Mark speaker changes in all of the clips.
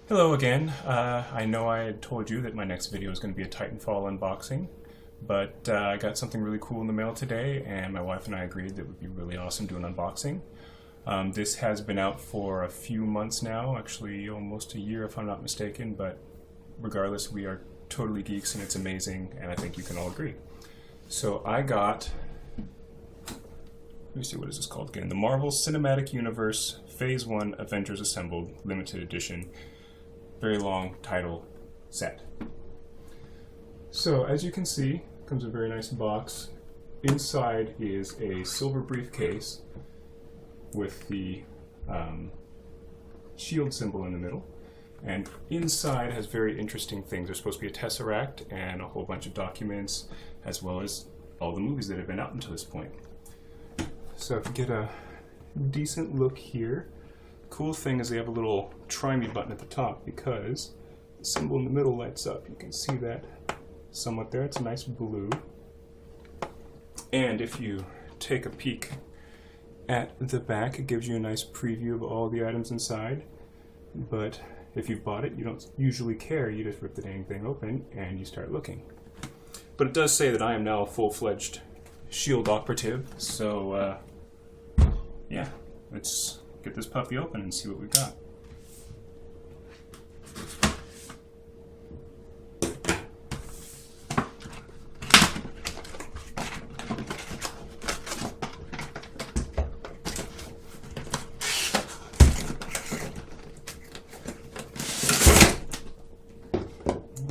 Speaker 1: Hello again. I know I had told you that my next video is going to be a Titanfall unboxing, but I got something really cool in the mail today, and my wife and I agreed that it would be really awesome to do an unboxing. This has been out for a few months now, actually almost a year if I'm not mistaken, but regardless, we are totally geeks and it's amazing, and I think you can all agree. So I got, let me see, what is this called again? The Marvel Cinematic Universe Phase 1 Avengers Assembled Limited Edition. Very long title set. So as you can see, comes a very nice box. Inside is a silver briefcase with the shield symbol in the middle, and inside has very interesting things. There's supposed to be a tesseract and a whole bunch of documents, as well as all the movies that have been out until this point. So if you get a decent look here, cool thing is they have a little try me button at the top because the symbol in the middle lights up. You can see that somewhat there. It's a nice blue. And if you take a peek at the back, it gives you a nice preview of all the items inside. But if you've bought it, you don't usually care. You just rip the dang thing open and you start looking. But it does say that I am now a full-fledged SHIELD operative. So, yeah, let's get this puppy open and see what we've got.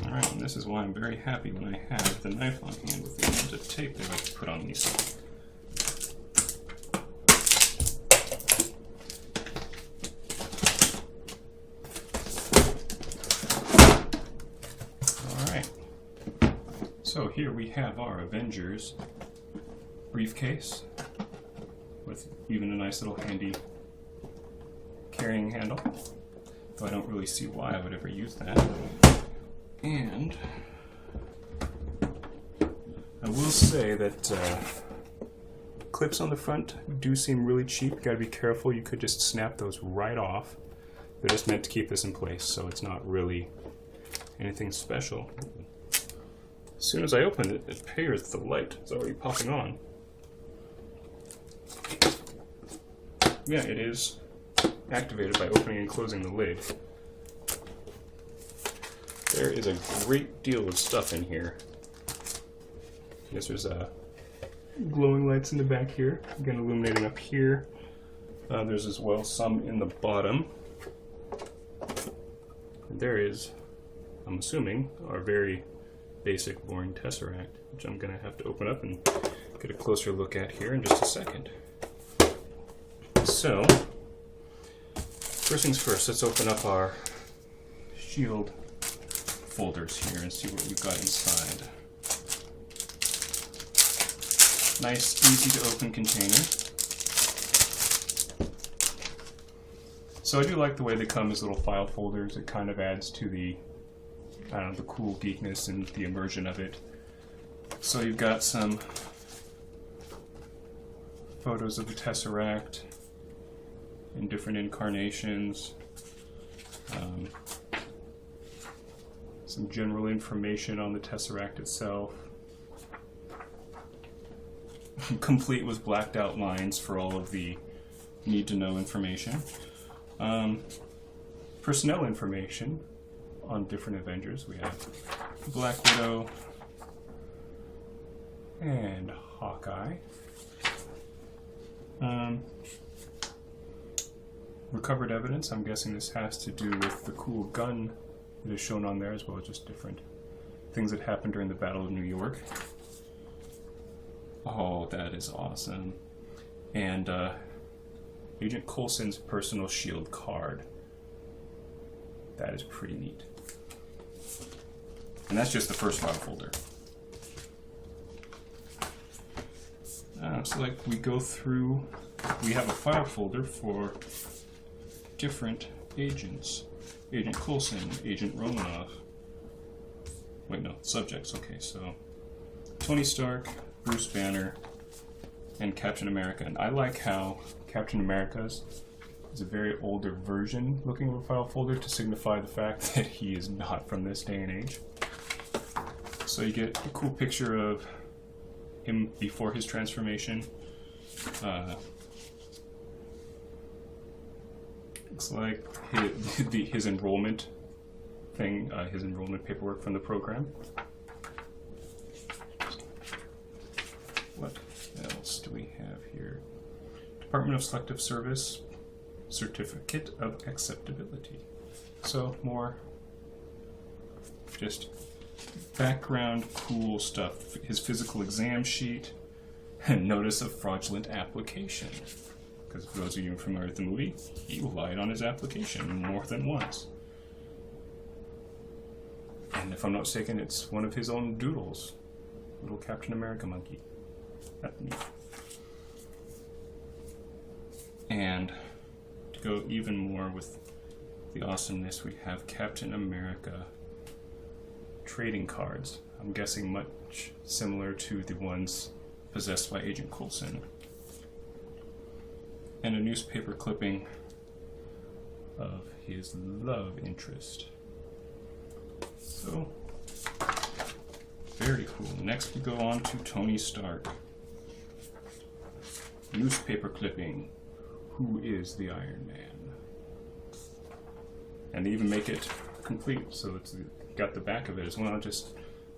Speaker 1: Alright, and this is why I'm very happy when I have the knife on hand with the amount of tape they like to put on these. So here we have our Avengers briefcase with even a nice little handy carrying handle, though I don't really see why I would ever use that. And I will say that clips on the front do seem really cheap. Gotta be careful, you could just snap those right off. They're just meant to keep this in place, so it's not really anything special. As soon as I open it, it appears the light is already popping on. Yeah, it is activated by opening and closing the lid. There is a great deal of stuff in here. I guess there's glowing lights in the back here, again illuminating up here. There's as well some in the bottom. And there is, I'm assuming, our very basic boring tesseract, which I'm going to have to open up and get a closer look at here in just a second. So, first things first, let's open up our SHIELD folders here and see what we've got inside. Nice, easy to open container. So I do like the way they come as little file folders. It kind of adds to the the cool geekness and the immersion of it. So you've got some photos of the Tesseract in different incarnations, some general information on the Tesseract itself, complete with blacked out lines for all of the need-to-know information, personnel information on different Avengers. We have Black Widow and Hawkeye. Recovered evidence, I'm guessing this has to do with the cool gun that is shown on there, as well as just different things that happened during the Battle of New York. Oh, that is awesome. And Agent Coulson's personal SHIELD card. That is pretty neat. And that's just the first file folder. So like we go through, we have a file folder for different agents. Agent Coulson, Agent Romanoff. Wait, no, subjects, okay, so Tony Stark, Bruce Banner, and Captain America. And I like how Captain America's It's a very older version looking of a file folder to signify the fact that he is not from this day and age. So you get a cool picture of him before his transformation. Looks like his enrollment thing, his enrollment paperwork from the program. What else do we have here? Department of Selective Service Certificate of Acceptability. So more just background cool stuff. His physical exam sheet and notice of fraudulent application. Because for those of you familiar with the movie, he lied on his application more than once. And if I'm not mistaken, it's one of his own doodles. Little Captain America monkey. That's neat. And to go even more with the awesomeness, we have Captain America trading cards. I'm guessing much similar to the ones possessed by Agent Coulson. And a newspaper clipping of his love interest. So, very cool. Next we go on to Tony Stark. Newspaper clipping. Who is the Iron Man? And they even make it complete, so it's got the back of it as well, just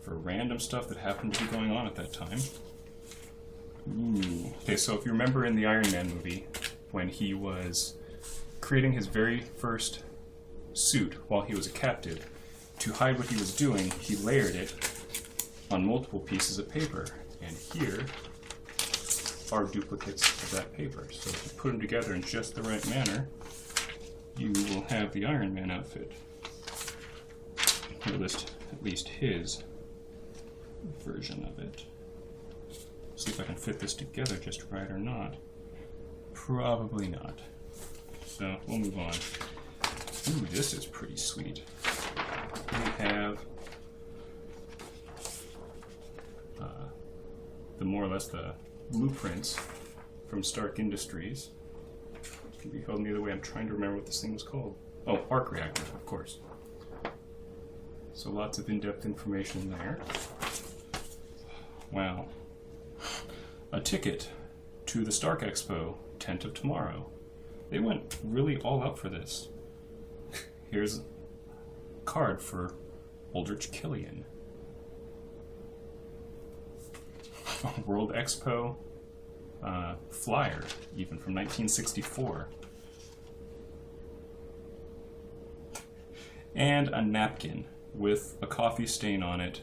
Speaker 1: for random stuff that happened to be going on at that time. Ooh. Okay, so if you remember in the Iron Man movie, when he was creating his very first suit while he was a captive, to hide what he was doing, he layered it on multiple pieces of paper. And here are duplicates of that paper. So if you put them together in just the right manner, you will have the Iron Man outfit. Or at least his version of it. See if I can fit this together just right or not. Probably not. So we'll move on. Ooh, this is pretty sweet. We have the more or less the blueprints from Stark Industries. It can be held either way. I'm trying to remember what this thing was called. Oh, arc reactor, of course. So lots of in-depth information there. Wow. A ticket to the Stark Expo, 10th of tomorrow. They went really all out for this. Here's a card for Aldrich Killian. World Expo flyer, even from 1964. And a napkin with a coffee stain on it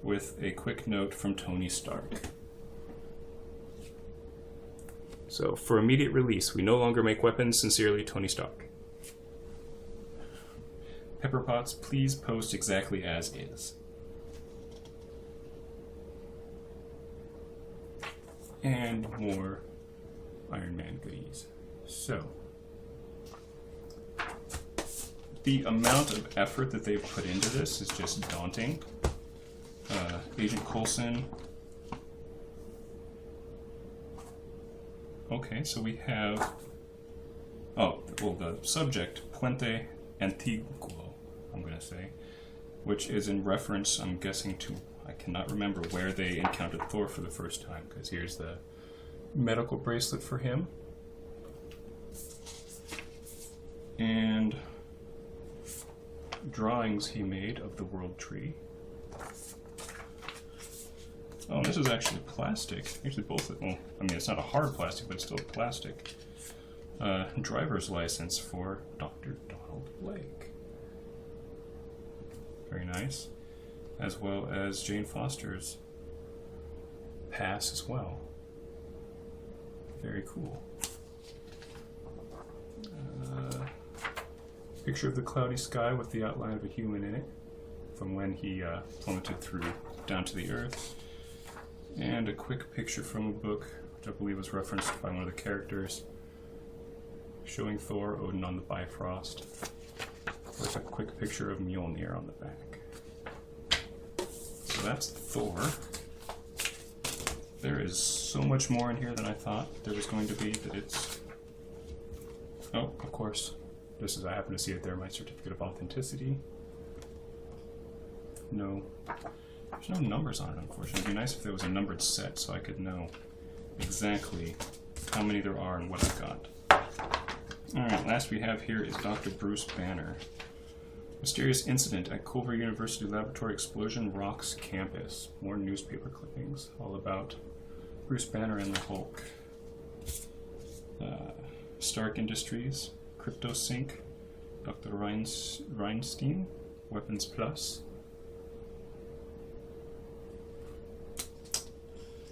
Speaker 1: with a quick note from Tony Stark. So, for immediate release, we no longer make weapons. Sincerely, Tony Stark. Pepperpots, please post exactly as is. And more Iron Man goodies. So, the amount of effort that they've put into this is just daunting. Agent Coulson. Okay, so we have, the subject, Puente Antiguo, I'm going to say, which is in reference, I'm guessing, to, I cannot remember where they encountered Thor for the first time, because here's the medical bracelet for him. And drawings he made of the World Tree. Oh, this is actually plastic. Actually, both of them. Well, I mean, it's not a hard plastic, but it's still plastic. Driver's license for Dr. Donald Blake. Very nice. As well as Jane Foster's pass as well. Very cool. Picture of the cloudy sky with the outline of a human in it from when he plummeted down to the earth. And a quick picture from a book, which I believe was referenced by one of the characters, showing Thor, Odin on the Bifrost, with a quick picture of Mjolnir on the back. So that's Thor. There is so much more in here than I thought there was going to be, that it's Oh, of course, just as I happen to see it there, my certificate of authenticity. No, there's no numbers on it, unfortunately. It'd be nice if there was a numbered set so I could know exactly how many there are and what I've got. Alright, last we have here is Dr. Bruce Banner. Mysterious incident at Culver University laboratory explosion rocks campus. More newspaper clippings, all about Bruce Banner and the Hulk. Stark Industries, CryptoSync, Dr. Reinstein, Weapons Plus.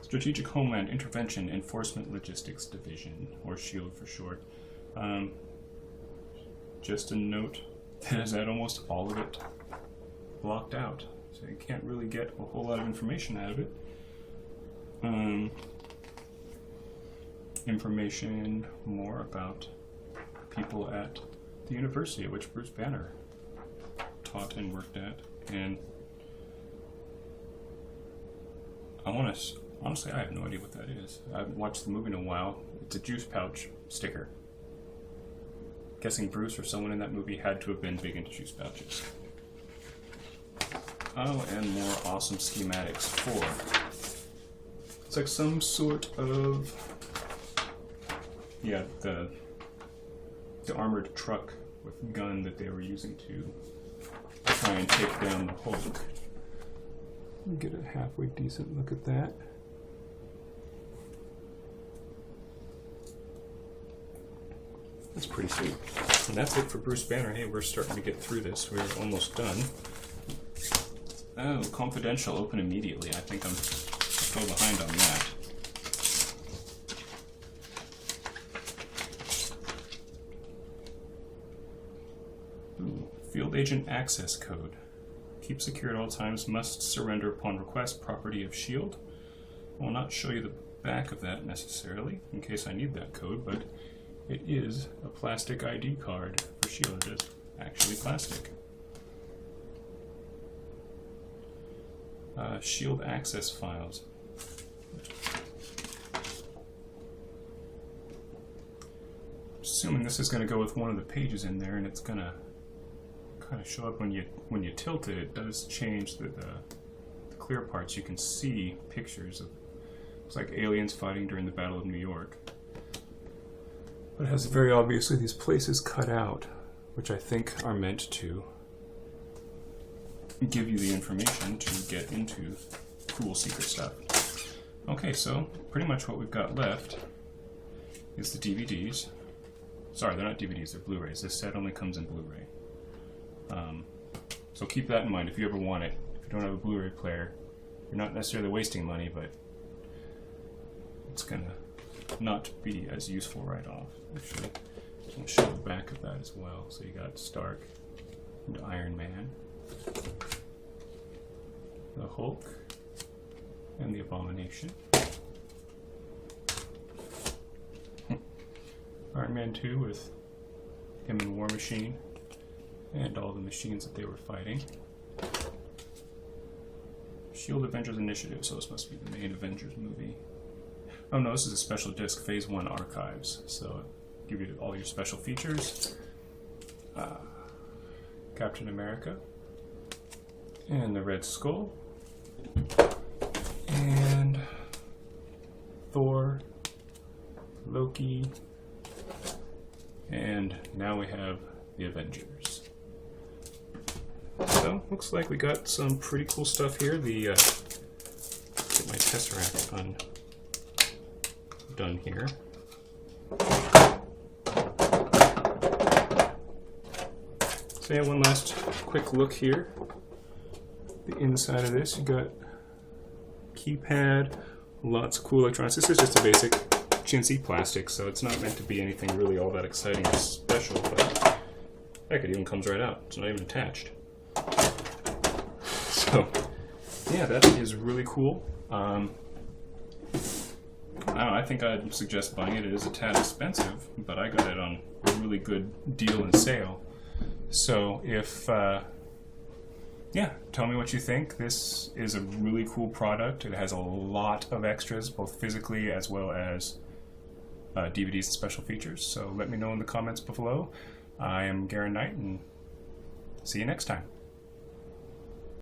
Speaker 1: Strategic Homeland Intervention Enforcement Logistics Division, or SHIELD for short. Just a note that has had almost all of it blocked out, so you can't really get a whole lot of information out of it. Information more about people at the university at which Bruce Banner taught and worked at, and honestly, I have no idea what that is. I haven't watched the movie in a while. It's a juice pouch sticker. Guessing Bruce or someone in that movie had to have been big into juice pouches. Oh, and more awesome schematics for... It's like some sort of... Yeah, the armored truck with gun that they were using to try and take down the Hulk. Get a halfway decent look at that. That's pretty sweet. And that's it for Bruce Banner. Hey, we're starting to get through this. We're almost done. Oh, confidential, open immediately. I think I'm so behind on that. Ooh, field agent access code. Keep secure at all times, must surrender upon request, property of SHIELD. I will not show you the back of that necessarily, in case I need that code, but it is a plastic ID card for SHIELD. It is actually plastic. SHIELD access files. Assuming this is going to go with one of the pages in there, and it's going to kind of show up when you tilt it. It does change the clear parts. You can see pictures of, looks like aliens fighting during the Battle of New York. But it has very obviously these places cut out, which I think are meant to give you the information to get into cool secret stuff. Okay, so pretty much what we've got left is the DVDs. Sorry, they're not DVDs, they're Blu-rays. This set only comes in Blu-ray. So keep that in mind if you ever want it. If you don't have a Blu-ray player, you're not necessarily wasting money, but it's gonna not be as useful right off. Actually, I'm gonna show the back of that as well. So you got Stark and Iron Man, the Hulk, and the Abomination. Iron Man 2 with him and War Machine and all the machines that they were fighting. SHIELD Avengers Initiative, so this must be the main Avengers movie. Oh no, this is a special disc, Phase 1 Archives, so give you all your special features. Captain America, and the Red Skull, and Thor, Loki, and now we have the Avengers. So, looks like we got some pretty cool stuff here. The get my Tesseract done here. So yeah, one last quick look here. The inside of this, you got keypad, lots of cool electronics. This is just a basic chintzy plastic, so it's not meant to be anything really all that exciting or special, but heck, it even comes right out. It's not even attached. So, yeah, that is really cool. I don't know, I think I'd suggest buying it. It is a tad expensive, but I got it on a really good deal and sale. So if, yeah, tell me what you think. This is a really cool product. It has a lot of extras, both physically as well as DVDs and special features. So let me know in the comments below. I am Garen Knight, and see you next time.